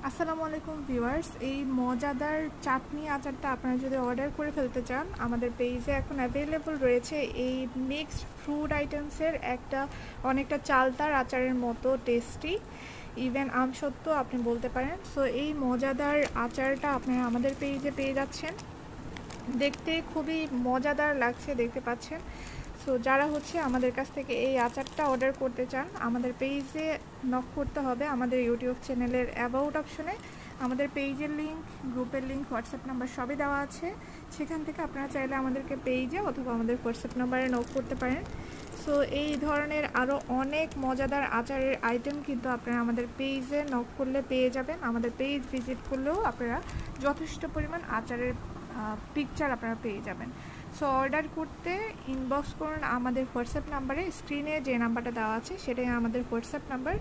আসসালামু আলাইকুম ভিউয়ার্স, এই মজাদার চাটনি আচারটা আপনারা যদি অর্ডার করে ফেলতে চান, আমাদের পেজে এখন অ্যাভেলেবল রয়েছে। এই মিক্সড ফ্রুট আইটেমসের একটা অনেকটা চালতার আচারের মতো টেস্টি, ইভেন আমসত্ত্ব আপনি বলতে পারেন। সো এই মজাদার আচারটা আপনারা আমাদের পেজে পেয়ে যাচ্ছেন। দেখতে খুবই মজাদার লাগছে, দেখতে পাচ্ছেন। সো যারা আমাদের কাছ থেকে এই আচারটা অর্ডার করতে চান, আমাদের পেজে নক করতে হবে। আমাদের ইউটিউব চ্যানেলের অ্যাবাউট অপশনে আমাদের পেজের লিঙ্ক, গ্রুপের লিঙ্ক, হোয়াটসঅ্যাপ নাম্বার সবই দেওয়া আছে। সেখান থেকে আপনারা চাইলে আমাদেরকে পেজে অথবা আমাদের হোয়াটসঅ্যাপ নাম্বারে নক করতে পারেন। সো এই ধরনের আরও অনেক মজাদার আচারের আইটেম কিন্তু আপনারা আমাদের পেজে নক করলে পেয়ে যাবেন। আমাদের পেজ ভিজিট করলেও আপনারা যথেষ্ট পরিমাণ আচারের পিকচার আপনারা পেয়ে যাবেন। সো অর্ডার করতে ইনবক্স করুন আমাদের হোয়াটসঅ্যাপ নাম্বারে। স্ক্রিনে যে নাম্বারটা দেওয়া আছে সেটাই আমাদের হোয়াটসঅ্যাপ নাম্বার।